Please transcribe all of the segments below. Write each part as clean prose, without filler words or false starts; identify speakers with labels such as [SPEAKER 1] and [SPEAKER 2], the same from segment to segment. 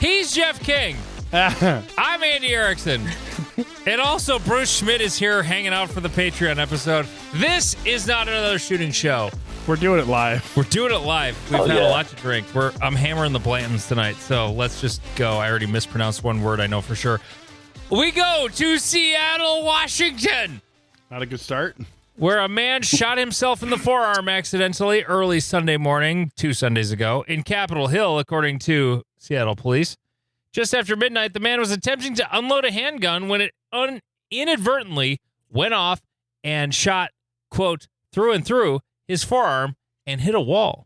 [SPEAKER 1] He's Jeff King. I'm Andy Erickson. And also, Bruce Schmidt is here hanging out for the Patreon episode. This is not another shooting show.
[SPEAKER 2] We're doing it live.
[SPEAKER 1] We're doing it live. We've had a lot to drink. I'm hammering the Blantons tonight, so let's just go. I already mispronounced one word, I know for sure. We go to Seattle, Washington.
[SPEAKER 2] Not a good start.
[SPEAKER 1] Where a man shot himself in the forearm accidentally early Sunday morning, 2 Sundays ago, in Capitol Hill, according to Seattle police. Just after midnight, the man was attempting to unload a handgun when it inadvertently went off and shot, quote, through and through his forearm and hit a wall.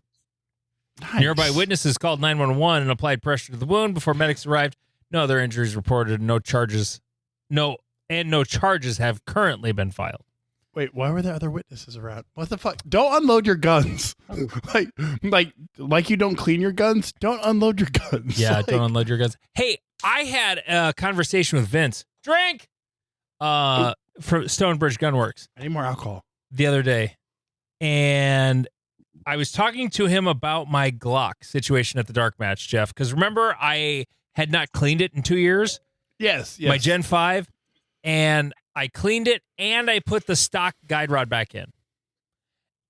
[SPEAKER 2] Nice.
[SPEAKER 1] Nearby witnesses called 911 and applied pressure to the wound before medics arrived. No other injuries reported, no charges have currently been filed.
[SPEAKER 2] Wait, why were there other witnesses around? What the fuck? Don't unload your guns. like you don't clean your guns. Don't unload your guns.
[SPEAKER 1] Yeah, don't unload your guns. Hey, I had a conversation with Vince. Drink! From Stonebridge Gunworks.
[SPEAKER 2] I need more alcohol.
[SPEAKER 1] The other day. And I was talking to him about my Glock situation at the dark match, Jeff. Because remember, I had not cleaned it in 2 years.
[SPEAKER 2] Yes.
[SPEAKER 1] My Gen 5. And I cleaned it and I put the stock guide rod back in.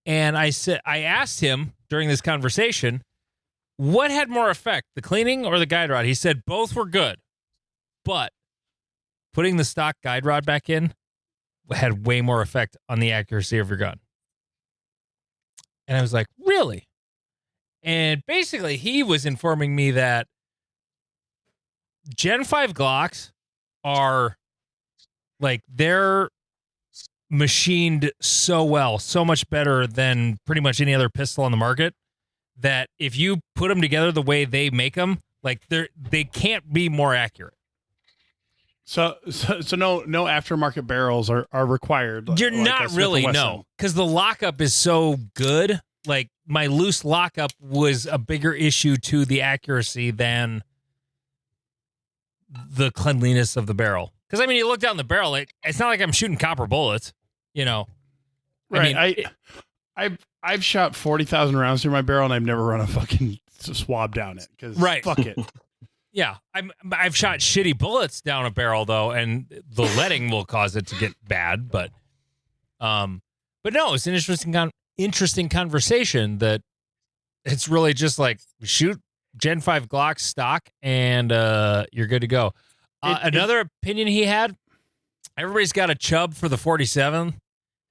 [SPEAKER 1] And I asked him during this conversation, what had more effect, the cleaning or the guide rod? He said both were good, but putting the stock guide rod back in had way more effect on the accuracy of your gun. And I was like, really? And basically he was informing me that Gen 5 Glocks are like, they're machined so well, so much better than pretty much any other pistol on the market, that if you put them together the way they make them, like they can't be more accurate.
[SPEAKER 2] So no aftermarket barrels are required.
[SPEAKER 1] You're not really, no, because the lockup is so good. Like, my loose lockup was a bigger issue to the accuracy than the cleanliness of the barrel. Because, I mean, you look down the barrel, it's not like I'm shooting copper bullets, you know.
[SPEAKER 2] Right.
[SPEAKER 1] I mean,
[SPEAKER 2] I've shot 40,000 rounds through my barrel, and I've never run a fucking swab down it.
[SPEAKER 1] Right.
[SPEAKER 2] Fuck it.
[SPEAKER 1] Yeah. I've shot shitty bullets down a barrel, though, and the leading will cause it to get bad. But no, it's an interesting conversation that it's really just like, shoot Gen 5 Glock stock, and you're good to go. Another opinion he had, everybody's got a chub for the 47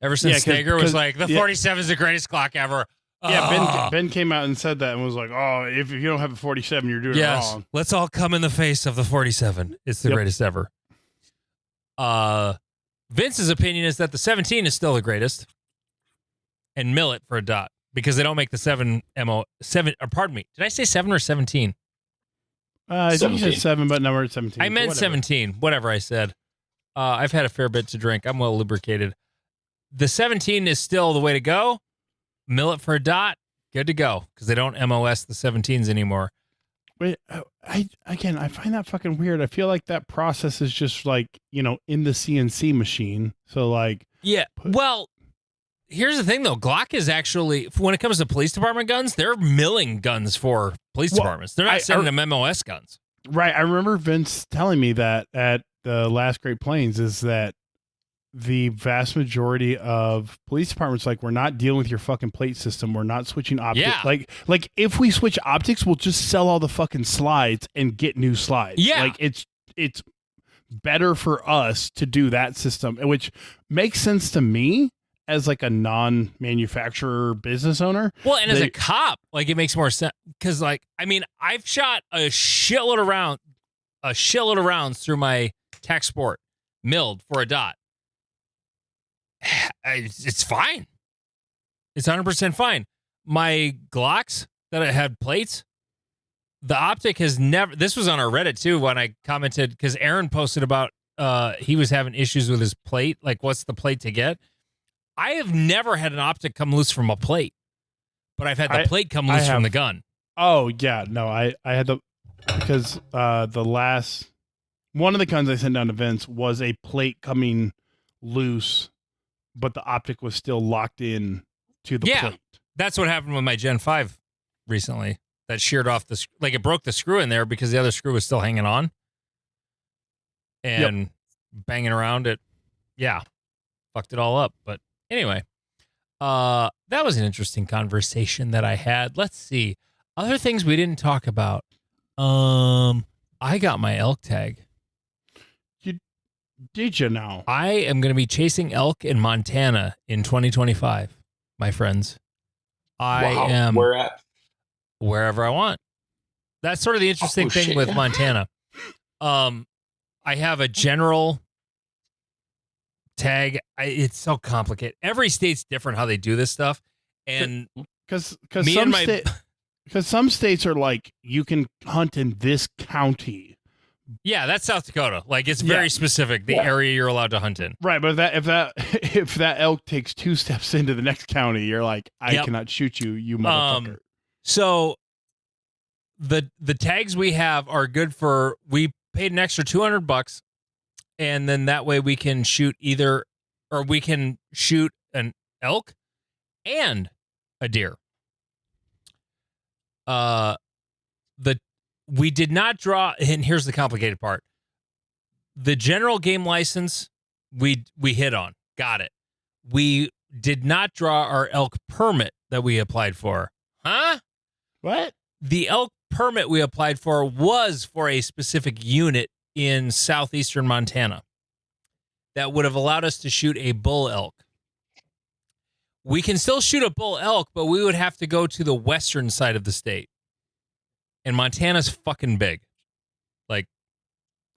[SPEAKER 1] ever since Stager was like, the 47 is the greatest Glock ever.
[SPEAKER 2] Yeah, Ben came out and said that and was like, oh, if you don't have a 47, you're doing it wrong.
[SPEAKER 1] Let's all come in the face of the 47. It's the greatest ever. Vince's opinion is that the 17 is still the greatest, and mill it for a dot, because they don't make the 7 pardon me. Did I say 7 or 17?
[SPEAKER 2] I think you said 7, but number 17.
[SPEAKER 1] I meant 17. Whatever I said. I've had a fair bit to drink. I'm well lubricated. The 17 is still the way to go. Mill it for a dot. Good to go, because they don't MOS the 17s anymore.
[SPEAKER 2] Wait, I find that fucking weird. I feel like that process is just like, in the CNC machine. So like,
[SPEAKER 1] yeah. Well, here's the thing, though. Glock is actually, when it comes to police department guns, they're milling guns for police departments. They're not sending them MOS guns.
[SPEAKER 2] Right. I remember Vince telling me that at the last Great Plains, is that the vast majority of police departments, like, we're not dealing with your fucking plate system. We're not switching optics.
[SPEAKER 1] Yeah.
[SPEAKER 2] Like if we switch optics, we'll just sell all the fucking slides and get new slides.
[SPEAKER 1] Yeah.
[SPEAKER 2] Like, it's better for us to do that system, which makes sense to me as like a non-manufacturer business owner.
[SPEAKER 1] Well, and as a cop, like, it makes more sense, because, like, I mean, I've shot a shitload of rounds through my Tac Sport, milled for a dot. It's fine. It's 100% fine. My Glocks that I had plates, the optic has never, this was on our Reddit too, when I commented, because Aaron posted about he was having issues with his plate, like, what's the plate to get? I have never had an optic come loose from a plate, but I've had the plate come loose from the gun.
[SPEAKER 2] Oh yeah, no, I had because the last one of the guns I sent down to Vince was a plate coming loose, but the optic was still locked in to the plate.
[SPEAKER 1] That's what happened with my Gen 5 recently. that sheared off like it broke the screw in there because the other screw was still hanging on and banging around it. Yeah, fucked it all up. But anyway, that was an interesting conversation that I had. Let's see. Other things we didn't talk about. I got my elk tag.
[SPEAKER 2] Did you now?
[SPEAKER 1] I am going to be chasing elk in Montana in 2025, my friends. I am
[SPEAKER 3] Where at?
[SPEAKER 1] wherever I want. That's sort of the interesting thing with Montana. I have a general tag. It's so complicated. Every state's different how they do this stuff, and
[SPEAKER 2] because some states are like, you can hunt in this county.
[SPEAKER 1] Yeah, that's South Dakota. Like, it's very specific, the area you're allowed to hunt in.
[SPEAKER 2] Right, but if that elk takes 2 steps into the next county, you're like, I cannot shoot you, you motherfucker.
[SPEAKER 1] So the tags we have are good for, we paid an extra $200, and then that way we can shoot we can shoot an elk and a deer. We did not draw, and here's the complicated part. The general game license, we hit on. Got it. We did not draw our elk permit that we applied for. Huh?
[SPEAKER 2] What?
[SPEAKER 1] The elk permit we applied for was for a specific unit in southeastern Montana that would have allowed us to shoot a bull elk. We can still shoot a bull elk, but we would have to go to the western side of the state. And Montana's fucking big. Like,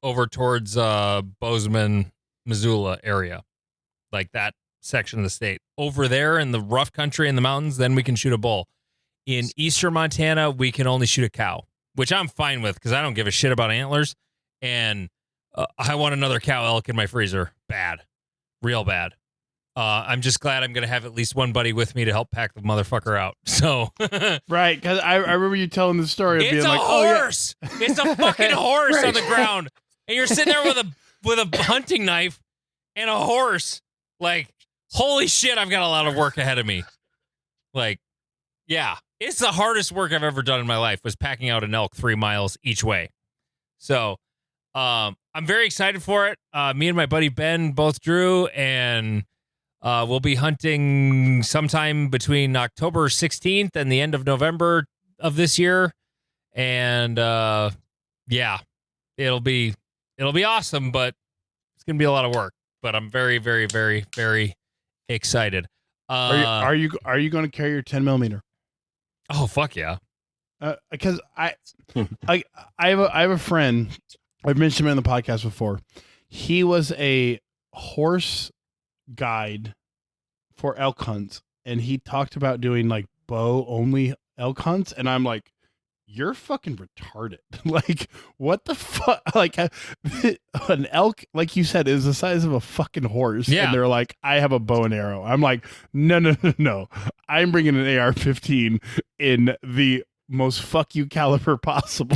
[SPEAKER 1] over towards Bozeman, Missoula area. Like, that section of the state. Over there in the rough country in the mountains, then we can shoot a bull. In eastern Montana, we can only shoot a cow, which I'm fine with because I don't give a shit about antlers. And I want another cow elk in my freezer. Bad. Real bad. I'm just glad I'm going to have at least one buddy with me to help pack the motherfucker out. So,
[SPEAKER 2] right, because I remember you telling the story of
[SPEAKER 1] it's
[SPEAKER 2] being
[SPEAKER 1] a
[SPEAKER 2] like,
[SPEAKER 1] horse. Oh, yeah. It's a fucking horse on the ground, and you're sitting there with a hunting knife and a horse. Like, holy shit, I've got a lot of work ahead of me. Like, yeah, it's the hardest work I've ever done in my life was packing out an elk 3 miles each way. So, I'm very excited for it. Me and my buddy Ben both drew, and we'll be hunting sometime between October 16th and the end of November of this year. And yeah, it'll be awesome, but it's going to be a lot of work. But I'm very, very, very, very excited.
[SPEAKER 2] Are you going to carry your 10 millimeter?
[SPEAKER 1] Oh, fuck yeah.
[SPEAKER 2] Because I have a friend. I've mentioned him in the podcast before. He was a horse guide for elk hunts, and he talked about doing like bow only elk hunts, and I'm like, you're fucking retarded. Like, what the fuck? Like, an elk, like you said, is the size of a fucking horse.
[SPEAKER 1] Yeah.
[SPEAKER 2] And they're like, I have a bow and arrow. I'm like, no. I'm bringing an AR-15 in the most fuck you caliber possible.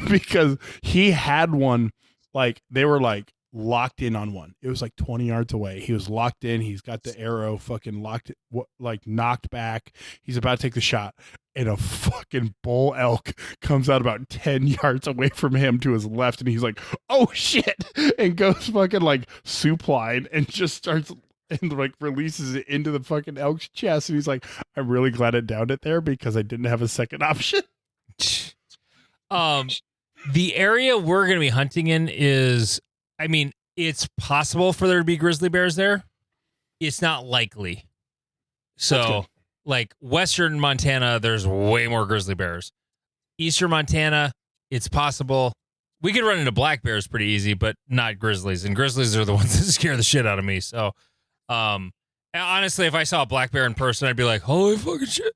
[SPEAKER 2] Because he had one, like, they were like locked in on one. It was like 20 yards away. He was locked in. He's got the arrow fucking locked, like knocked back. He's about to take the shot, and a fucking bull elk comes out about 10 yards away from him to his left, and he's like, oh shit, and goes fucking like supine and just starts and like releases it into the fucking elk's chest. And he's like, I'm really glad I downed it there because I didn't have a second option.
[SPEAKER 1] The area we're going to be hunting in is, I mean, it's possible for there to be grizzly bears there. It's not likely. So, like, western Montana, there's way more grizzly bears. Eastern Montana, it's possible. We could run into black bears pretty easy, but not grizzlies. And grizzlies are the ones that scare the shit out of me. So, honestly, if I saw a black bear in person, I'd be like, holy fucking shit.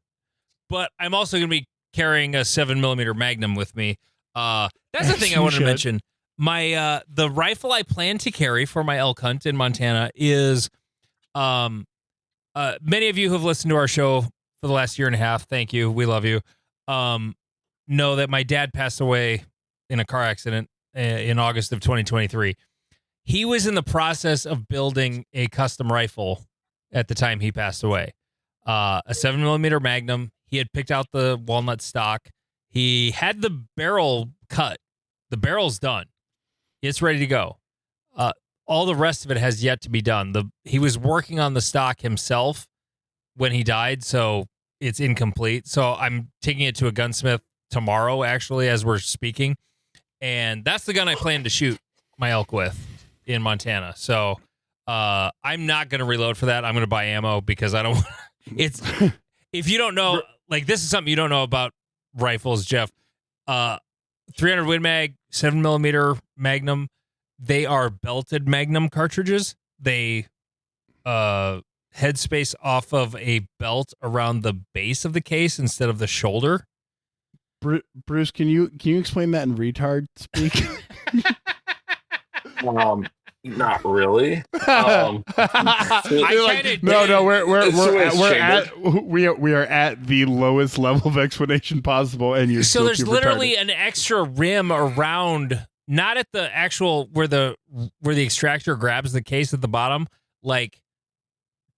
[SPEAKER 1] But I'm also going to be carrying a 7mm Magnum with me. That's the thing I wanted to mention. My the rifle I plan to carry for my elk hunt in Montana is many of you who have listened to our show for the last year and a half, thank you, we love you, know that my dad passed away in a car accident in August of 2023. He was in the process of building a custom rifle at the time he passed away, a 7mm Magnum. He had picked out the walnut stock. He had the barrel cut. The barrel's done. It's ready to go. All the rest of it has yet to be done. He was working on the stock himself when he died, so it's incomplete. So I'm taking it to a gunsmith tomorrow, actually, as we're speaking. And that's the gun I plan to shoot my elk with in Montana. So I'm not going to reload for that. I'm going to buy ammo because I don't want it's if you don't know, like, this is something you don't know about rifles, Jeff. 300 Win Mag, 7mm Magnum. They are belted Magnum cartridges. They headspace off of a belt around the base of the case instead of the shoulder.
[SPEAKER 2] Bruce, can you explain that in retard speak?
[SPEAKER 3] Not really.
[SPEAKER 2] No, we are at the lowest level of explanation possible, and you're
[SPEAKER 1] so
[SPEAKER 2] still
[SPEAKER 1] there's
[SPEAKER 2] too
[SPEAKER 1] literally
[SPEAKER 2] retarded.
[SPEAKER 1] an extra rim around, not at the actual where the extractor grabs the case at the bottom, like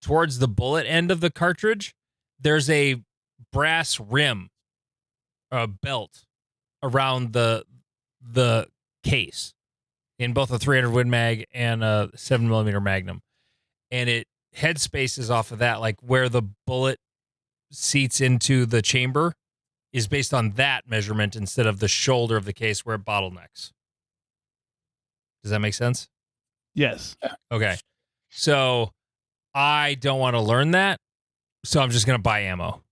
[SPEAKER 1] towards the bullet end of the cartridge. There's a brass rim, a belt around the case in both a 300 Win Mag and a 7mm Magnum, and it head spaces off of that, like where the bullet seats into the chamber is based on that measurement instead of the shoulder of the case where it bottlenecks. Does that make sense?
[SPEAKER 2] Yes.
[SPEAKER 1] Okay. So I don't want to learn that, so I'm just going to buy ammo.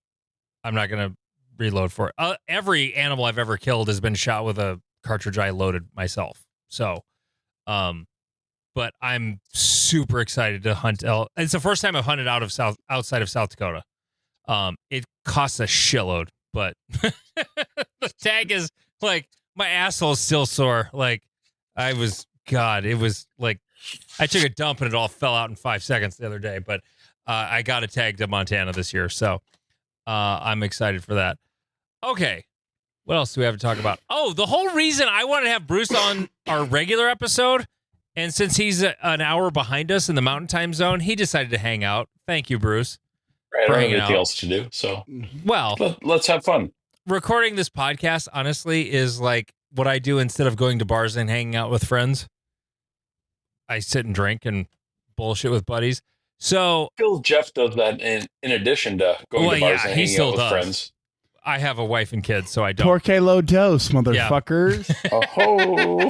[SPEAKER 1] I'm not going to reload for it. Every animal I've ever killed has been shot with a cartridge I loaded myself. So, but I'm super excited to hunt elk. It's the first time I've hunted outside of South Dakota. It costs a shitload, but the tag is like, my asshole's still sore. Like, it was like, I took a dump and it all fell out in 5 seconds the other day, but I got a tag to Montana this year. So, I'm excited for that. Okay. What else do we have to talk about? Oh, the whole reason I wanted to have Bruce on our regular episode, and since he's an hour behind us in the Mountain Time Zone, he decided to hang out. Thank you, Bruce.
[SPEAKER 3] Right, I don't have anything else to do, so
[SPEAKER 1] well,
[SPEAKER 3] let's have fun.
[SPEAKER 1] Recording this podcast, honestly, is like what I do instead of going to bars and hanging out with friends. I sit and drink and bullshit with buddies. So
[SPEAKER 3] I feel Jeff does that in addition to going to bars and hanging out with friends.
[SPEAKER 1] I have a wife and kids, so I don't.
[SPEAKER 2] Porque lo dos, motherfuckers.
[SPEAKER 3] Yeah. Oh,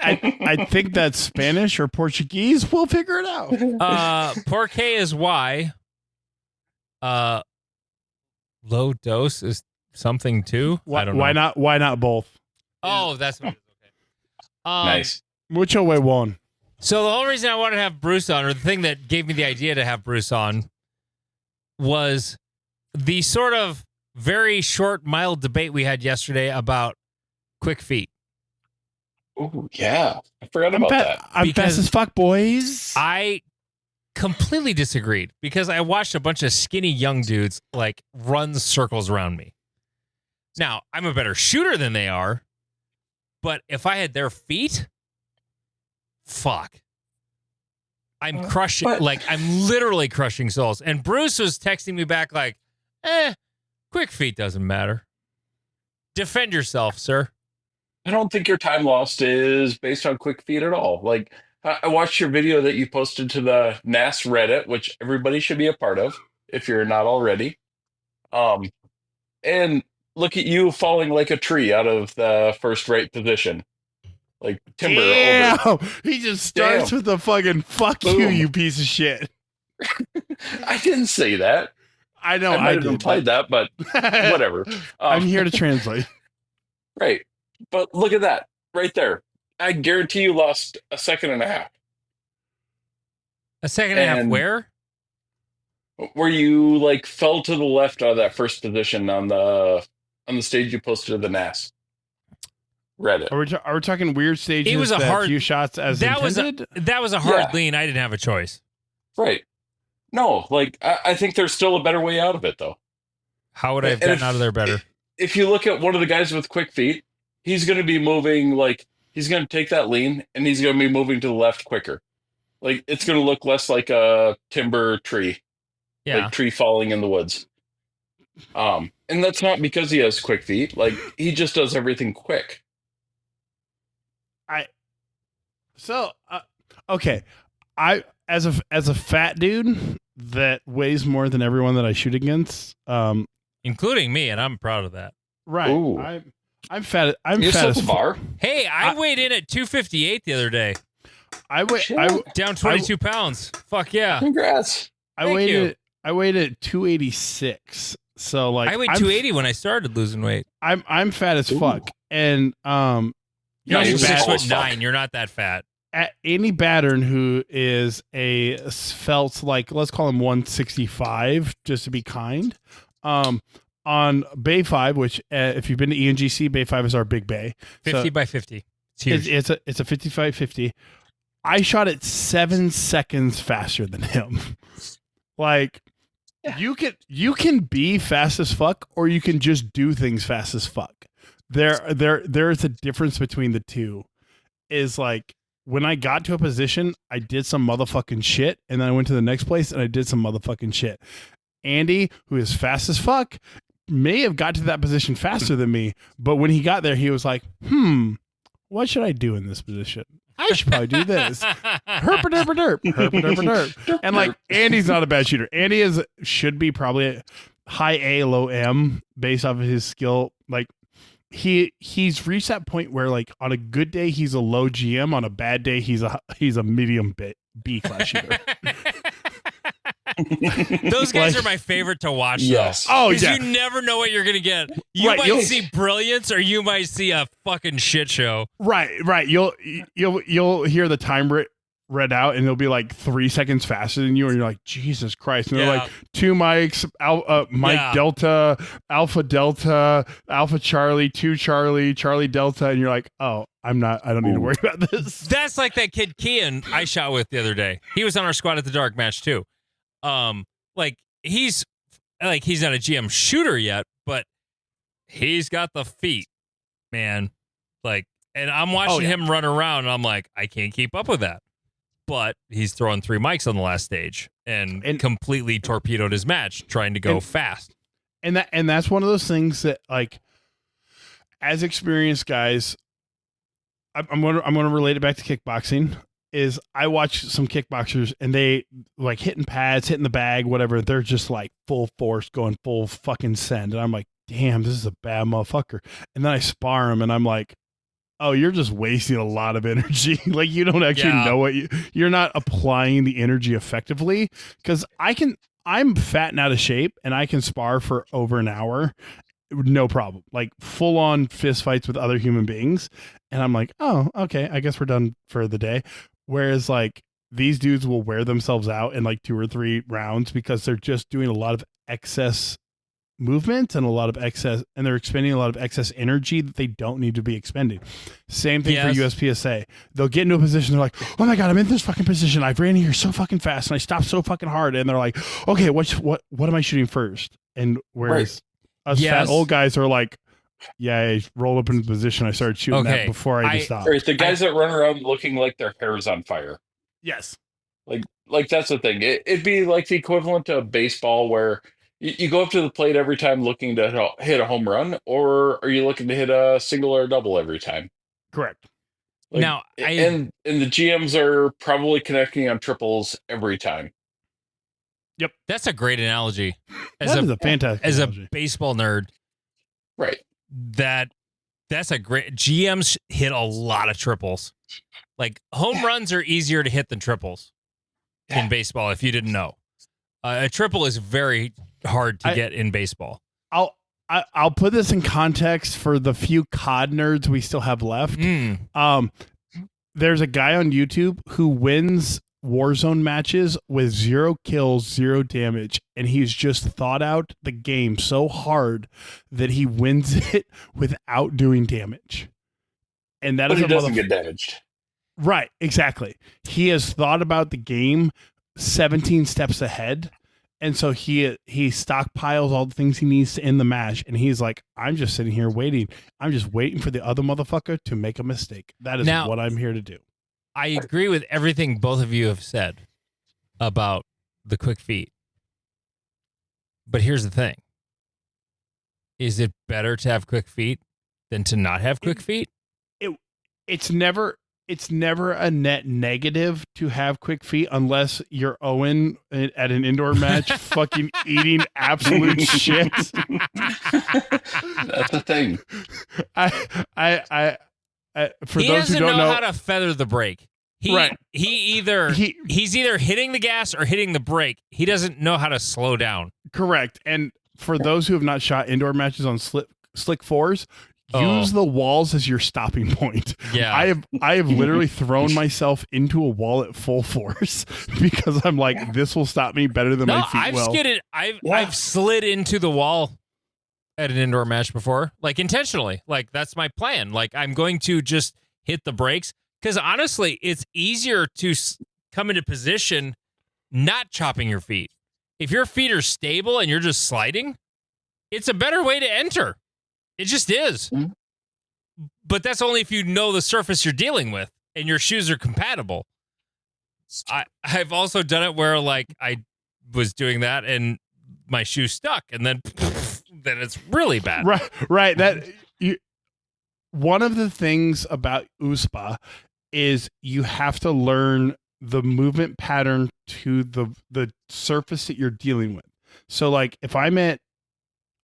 [SPEAKER 2] I think that's Spanish or Portuguese. We'll figure it out.
[SPEAKER 1] Porque is why. Low dose is something too. I don't know.
[SPEAKER 2] Why not both?
[SPEAKER 1] Oh, that's what it is. Okay.
[SPEAKER 3] nice.
[SPEAKER 2] Mucho huevón.
[SPEAKER 1] So the whole reason I wanted to have Bruce on, or the thing that gave me the idea to have Bruce on, was the sort of very short, mild debate we had yesterday about quick feet.
[SPEAKER 3] Oh, yeah. I forgot about that.
[SPEAKER 2] I'm fast as fuck, boys.
[SPEAKER 1] I completely disagreed because I watched a bunch of skinny young dudes like run circles around me. Now, I'm a better shooter than they are, but if I had their feet, fuck. I'm crushing, I'm literally crushing souls. And Bruce was texting me back like, quick feet doesn't matter. Defend yourself, sir.
[SPEAKER 3] I don't think your time lost is based on quick feet at all. Like, I watched your video that you posted to the NAS Reddit, which everybody should be a part of if you're not already. And look at you falling like a tree out of the first right position. Like timber over.
[SPEAKER 2] He just starts with a fucking fuck you, you piece of shit.
[SPEAKER 3] I didn't say that.
[SPEAKER 2] I know.
[SPEAKER 3] I might have implied that, but whatever.
[SPEAKER 2] I'm here to translate.
[SPEAKER 3] Right. But look at that right there. I guarantee you lost a second and a half.
[SPEAKER 1] A second and a half where?
[SPEAKER 3] Where you like fell to the left out of that first position on the stage you posted to the NAS Reddit.
[SPEAKER 2] Are we talking weird stages?
[SPEAKER 1] It was a hard
[SPEAKER 2] few shots as intended?
[SPEAKER 1] That was a hard lean. I didn't have a choice.
[SPEAKER 3] Right. No, like I think there's still a better way out of it though.
[SPEAKER 1] How would I have gotten out of there better?
[SPEAKER 3] If you look at one of the guys with quick feet, he's going to be moving he's going to take that lean and he's going to be moving to the left quicker. Like it's going to look less like a timber tree.
[SPEAKER 1] Yeah.
[SPEAKER 3] Like tree falling in the woods. And that's not because he has quick feet. Like he just does everything quick.
[SPEAKER 2] I so okay. I as a fat dude that weighs more than everyone that I shoot against.
[SPEAKER 1] Including me, and I'm proud of that.
[SPEAKER 2] Right.
[SPEAKER 3] Ooh.
[SPEAKER 2] I'm fat. I'm
[SPEAKER 3] You
[SPEAKER 2] fat
[SPEAKER 3] set
[SPEAKER 2] as
[SPEAKER 3] the bar.
[SPEAKER 1] Hey, I weighed in at 258 the other day.
[SPEAKER 2] I weigh.
[SPEAKER 3] Shit.
[SPEAKER 1] Down 22 pounds. Fuck yeah.
[SPEAKER 3] Congrats.
[SPEAKER 2] I
[SPEAKER 1] Thank
[SPEAKER 2] weighed
[SPEAKER 1] you.
[SPEAKER 2] it. I weighed at 286. So like
[SPEAKER 1] I weighed
[SPEAKER 2] I'm,
[SPEAKER 1] 280 when I started losing weight.
[SPEAKER 2] I'm fat as
[SPEAKER 3] Ooh.
[SPEAKER 2] fuck, and
[SPEAKER 3] Yeah,
[SPEAKER 1] You're
[SPEAKER 3] you're
[SPEAKER 2] bad-
[SPEAKER 3] tall as
[SPEAKER 1] 6'9".
[SPEAKER 3] fuck.
[SPEAKER 1] You're not that fat.
[SPEAKER 2] at any battern who is a felt like, let's call him 165 just to be kind, on Bay 5, which if you've been to ENGC, Bay 5 is our big bay.
[SPEAKER 1] 50
[SPEAKER 2] So
[SPEAKER 1] by 50. It's huge.
[SPEAKER 2] it's a 55-50. I shot it 7 seconds faster than him. Like
[SPEAKER 3] Yeah.
[SPEAKER 2] you can be fast as fuck, or you can just do things fast as fuck. There's a difference between the two. Is like, when I got to a position, I did some motherfucking shit, and then I went to the next place and I did some motherfucking shit. Andy, who is fast as fuck, may have got to that position faster than me, but when he got there, he was like, what should I do in this position? I should probably do this. Herp-a-derp-a-derp, herp-a-derp-a-derp. And like, Andy's not a bad shooter. Andy should be probably high A, low M based off of his skill. Like, he's reached that point where, like, on a good day he's a low GM, on a bad day he's a medium B class shooter.
[SPEAKER 1] Those guys
[SPEAKER 2] Like-
[SPEAKER 1] are my favorite to watch.
[SPEAKER 3] Yes.
[SPEAKER 1] Though.
[SPEAKER 2] Oh
[SPEAKER 1] 'Cause
[SPEAKER 2] yeah,
[SPEAKER 1] you never know what you're gonna get. You
[SPEAKER 2] Right,
[SPEAKER 1] might
[SPEAKER 2] you'll-
[SPEAKER 1] see brilliance, or you might see a fucking shit show.
[SPEAKER 2] right. You'll hear the time read out, and it'll be like 3 seconds faster than you, and you're like, Jesus Christ! And they're
[SPEAKER 1] Yeah.
[SPEAKER 2] like, 2 mics, Mike
[SPEAKER 1] Yeah.
[SPEAKER 2] Delta, Alpha Charlie, 2 Charlie, Charlie Delta, and you're like, oh, I don't need to
[SPEAKER 3] Ooh.
[SPEAKER 2] worry about this.
[SPEAKER 1] That's like that kid Kian I shot with the other day. He was on our squad at the dark match too. Like he's not a GM shooter yet, but he's got the feet, man. Like, and I'm watching
[SPEAKER 2] yeah.
[SPEAKER 1] him run around, and I'm like, I can't keep up with that. But he's throwing 3 mics on the last stage and completely torpedoed his match trying to go
[SPEAKER 2] And-
[SPEAKER 1] fast.
[SPEAKER 2] And that's one of those things that, like, as experienced guys, I'm gonna relate it back to kickboxing. Is I watch some kickboxers, and they like hitting pads, hitting the bag, whatever. They're just like full force, going full fucking send, and I'm like, damn, this is a bad motherfucker. And then I spar them, and I'm like, oh, you're just wasting a lot of energy. Like, you don't actually
[SPEAKER 1] Yeah.
[SPEAKER 2] know what you're not applying the energy effectively. Because I'm fat and out of shape, and I can spar for over an hour, no problem. Like, full on fist fights with other human beings. And I'm like, oh, okay, I guess we're done for the day. Whereas, like, these dudes will wear themselves out in like 2 or 3 rounds because they're just doing a lot of excess movement and they're expending a lot of excess energy that they don't need to be expending. Same thing
[SPEAKER 1] Yes.
[SPEAKER 2] for USPSA. They'll get into a position, they're like, oh my God, I'm in this fucking position. I ran here so fucking fast and I stopped so fucking hard. And they're like, okay, what am I shooting first? And whereas us
[SPEAKER 1] Yes.
[SPEAKER 2] fat old guys are like, yeah, I rolled up into position. I started shooting
[SPEAKER 1] Okay.
[SPEAKER 2] that before I
[SPEAKER 1] I-
[SPEAKER 2] just stopped.
[SPEAKER 3] Right, the guys that run around looking like their hair is on fire.
[SPEAKER 2] Yes.
[SPEAKER 3] Like that's the thing. It'd be like the equivalent of baseball, where you go up to the plate every time looking to hit a home run, or are you looking to hit a single or a double every time?
[SPEAKER 2] Correct.
[SPEAKER 3] Like,
[SPEAKER 1] Now,
[SPEAKER 3] and the GMs are probably connecting on triples every time.
[SPEAKER 1] That's a great analogy.
[SPEAKER 2] That is a fantastic
[SPEAKER 1] As a
[SPEAKER 2] analogy.
[SPEAKER 1] baseball nerd,
[SPEAKER 3] Right.
[SPEAKER 1] that's a great GMs hit a lot of triples. Like, home runs are easier to hit than triples
[SPEAKER 3] Yeah.
[SPEAKER 1] in baseball, if you didn't know. A triple is very hard to
[SPEAKER 2] I-
[SPEAKER 1] get in baseball.
[SPEAKER 2] I'll put this in context for the few COD nerds we still have left. There's a guy on YouTube who wins Warzone matches with 0 kills, 0 damage, and he's just thought out the game so hard that he wins it without doing damage. And that
[SPEAKER 3] But
[SPEAKER 2] is
[SPEAKER 3] he
[SPEAKER 2] a
[SPEAKER 3] doesn't
[SPEAKER 2] motherfucker.
[SPEAKER 3] get damaged.
[SPEAKER 2] Right, exactly. He has thought about the game 17 steps ahead. And so he stockpiles all the things he needs to end the match. And he's like, I'm just sitting here waiting. I'm just waiting for the other motherfucker to make a mistake. That is
[SPEAKER 1] Now-
[SPEAKER 2] what I'm here to do.
[SPEAKER 1] I agree with everything both of you have said about the quick feet. But here's the thing. Is it better to have quick feet than to not have quick feet?
[SPEAKER 2] It's never a net negative to have quick feet unless you're Owen at an indoor match fucking eating absolute shit.
[SPEAKER 3] That's the thing.
[SPEAKER 2] I for
[SPEAKER 1] He
[SPEAKER 2] those who
[SPEAKER 1] doesn't
[SPEAKER 2] don't know
[SPEAKER 1] how to feather the brake.
[SPEAKER 2] Right.
[SPEAKER 1] He's either hitting the gas or hitting the brake. He doesn't know how to slow down.
[SPEAKER 2] correct. And for those who have not shot indoor matches on slick fours,
[SPEAKER 1] Oh.
[SPEAKER 2] use the walls as your stopping point.
[SPEAKER 1] Yeah.
[SPEAKER 2] I have literally thrown myself into a wall at full force because I'm like, this will stop me better than my feet
[SPEAKER 1] I've
[SPEAKER 2] will.
[SPEAKER 1] skidded. I've slid into the wall at an indoor match before, like intentionally. Like that's my plan. Like I'm going to just hit the brakes because honestly, it's easier to come into position not chopping your feet. If your feet are stable and you're just sliding, it's a better way to enter. It just is.
[SPEAKER 3] Mhm.
[SPEAKER 1] But that's only if you know the surface you're dealing with and your shoes are compatible. I've also done it where like I was doing that and my shoe stuck and then it's really bad.
[SPEAKER 2] Right. One of the things about USPA is you have to learn the movement pattern to the surface that you're dealing with. So like if I'm at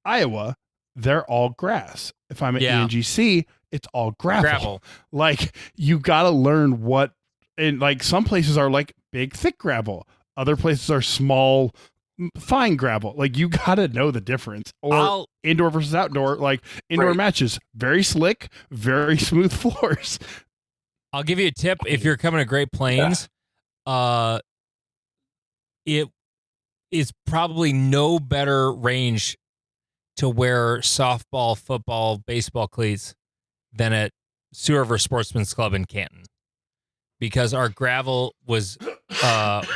[SPEAKER 2] Iowa, they're all grass. If I'm at ENGC, it's all gravel. Like you got to learn what, and like some places are like big, thick gravel. Other places are small, fine gravel. Like you got to know the difference. Or indoor versus outdoor, like indoor matches, very slick, very smooth floors.
[SPEAKER 1] I'll give you a tip. If you're coming to Great Plains, it is probably no better range to wear softball, football, baseball cleats than at Sioux River Sportsman's Club in Canton. Because our gravel was,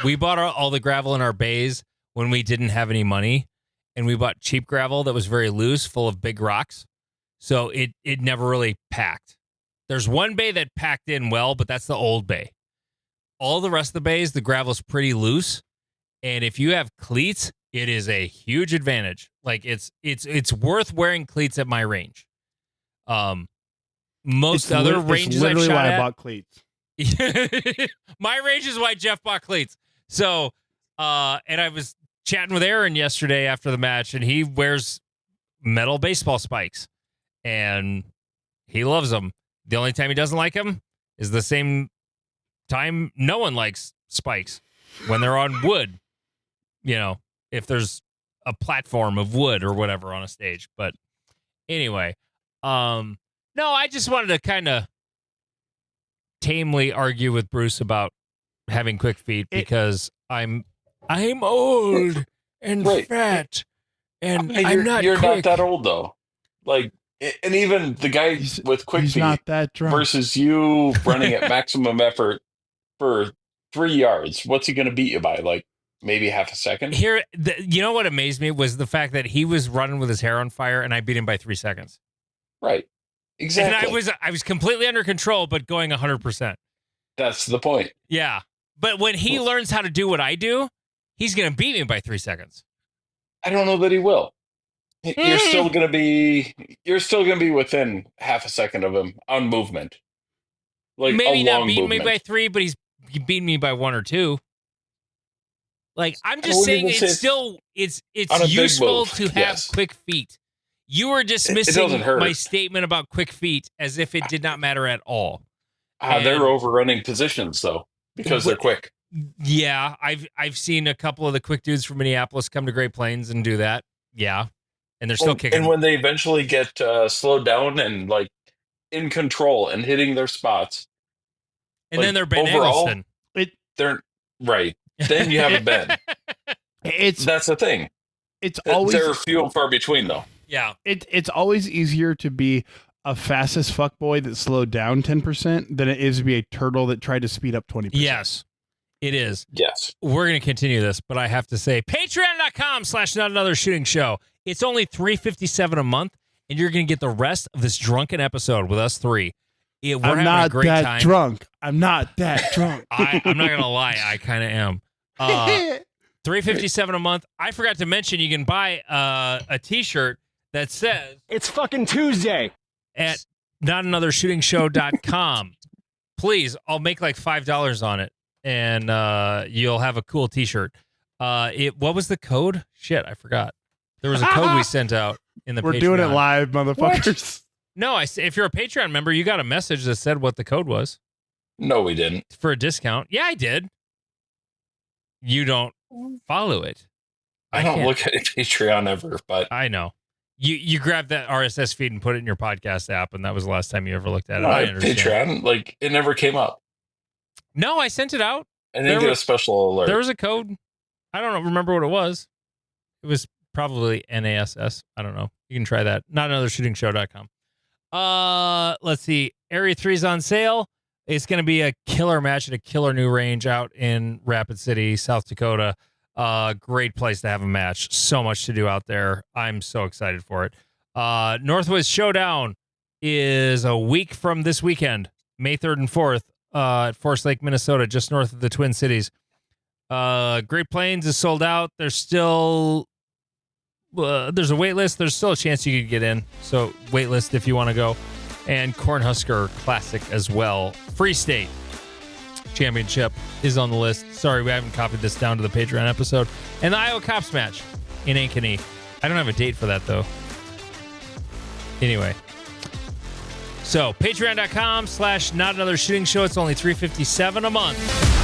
[SPEAKER 1] we bought all the gravel in our bays when we didn't have any money. And we bought cheap gravel that was very loose, full of big rocks. So it never really packed. There's one bay that packed in well, but that's the old bay. All the rest of the bays, the gravel's pretty loose. And if you have cleats, it is a huge advantage. Like it's worth wearing cleats at my range. Most other ranges I've shot at,
[SPEAKER 2] I bought cleats.
[SPEAKER 1] My range is why Jeff bought cleats. So, and I was chatting with Aaron yesterday after the match, and he wears metal baseball spikes, and he loves them. The only time he doesn't like them is the same time no one likes spikes, when they're on wood. You know, if there's a platform of wood or whatever on a stage. But anyway, no, I just wanted to kind of tamely argue with Bruce about having quick feet because I'm old and fat and I'm not
[SPEAKER 3] You're
[SPEAKER 1] quick.
[SPEAKER 3] not that old though. Like, and even the guy with quick feet
[SPEAKER 2] not that drunk.
[SPEAKER 3] versus you running at maximum effort for 3 yards. What's he going to beat you by? Like maybe half a second?
[SPEAKER 1] Here, you know what amazed me was the fact that he was running with his hair on fire and I beat him by 3 seconds.
[SPEAKER 3] Right. Exactly.
[SPEAKER 1] And I was completely under control, but going 100%.
[SPEAKER 3] That's the point.
[SPEAKER 1] Yeah. But when he learns how to do what I do, he's going to beat me by 3 seconds.
[SPEAKER 3] I don't know that he will. You're still going to be within half a second of him on movement. Like
[SPEAKER 1] maybe
[SPEAKER 3] a long
[SPEAKER 1] not beating
[SPEAKER 3] movement.
[SPEAKER 1] me by 3, but he's beating me by 1 or 2. Like I'm just saying, it's still it's useful to have quick feet. You were dismissing my statement about quick feet as if it did not matter at all.
[SPEAKER 3] They're overrunning positions though because they're quick.
[SPEAKER 1] Yeah, I've seen a couple of the quick dudes from Minneapolis come to Great Plains and do that. Yeah, and they're still kicking.
[SPEAKER 3] And when they eventually get slowed down and like in control and hitting their spots,
[SPEAKER 1] and then they're Ben Eggleston.
[SPEAKER 3] They're right. Then you haven't been. That's the thing.
[SPEAKER 2] It's always
[SPEAKER 3] they're few and far between though.
[SPEAKER 1] Yeah,
[SPEAKER 2] it's always easier to be a fastest fuckboy that slowed down 10% than it is to be a turtle that tried to speed up 20%.
[SPEAKER 1] Yes, it is.
[SPEAKER 3] Yes.
[SPEAKER 1] We're going to continue this, but I have to say, patreon.com/notanothershooting-show. It's only $3.57 a month, and you're going to get the rest of this drunken episode with us three. We're having a great time.
[SPEAKER 2] I'm not that drunk.
[SPEAKER 1] I'm not going to lie. I kind of am. $3.57 a month. I forgot to mention you can buy a T-shirt that says
[SPEAKER 4] It's fucking Tuesday.
[SPEAKER 1] at notanothershoodingshow.com. Please, I'll make like $5 on it, and you'll have a cool T-shirt. What was the code? Shit, I forgot. There was a code we sent out in the.
[SPEAKER 2] We're
[SPEAKER 1] Patreon.
[SPEAKER 2] doing it live, motherfuckers.
[SPEAKER 1] No, if you're a Patreon member, you got a message that said what the code was
[SPEAKER 3] No, we didn't.
[SPEAKER 1] for a discount. Yeah, I did. You don't follow it.
[SPEAKER 3] I don't
[SPEAKER 1] can't-
[SPEAKER 3] look at Patreon ever, but
[SPEAKER 1] I know. You grabbed that RSS feed and put it in your podcast app, and that was the last time you ever looked at it. I understand.
[SPEAKER 3] Patreon, like, it never came up.
[SPEAKER 1] No, I sent it out.
[SPEAKER 3] I didn't
[SPEAKER 1] There
[SPEAKER 3] get a
[SPEAKER 1] was-
[SPEAKER 3] special alert.
[SPEAKER 1] There was a code. I don't remember what it was. It was probably NASS. I don't know. You can try that. Notanothershoodingshow.com. Let's see. Area 3's on sale. It's going to be a killer match at a killer new range out in Rapid City, South Dakota. Great place to have a match. So much to do out there. I'm so excited for it. Northwest Showdown is a week from this weekend, May 3rd and 4th, at Forest Lake, Minnesota, just north of the Twin Cities. Great Plains is sold out. There's still there's a wait list. There's still a chance you could get in. So wait list if you want to go. And Cornhusker Classic as well. Free State Championship is on the list. Sorry, we haven't copied this down to the Patreon episode. And the Iowa Cops match in Ankeny. I don't have a date for that, though. Anyway. So, patreon.com/notanothershootingshow. It's only $3.57 a month.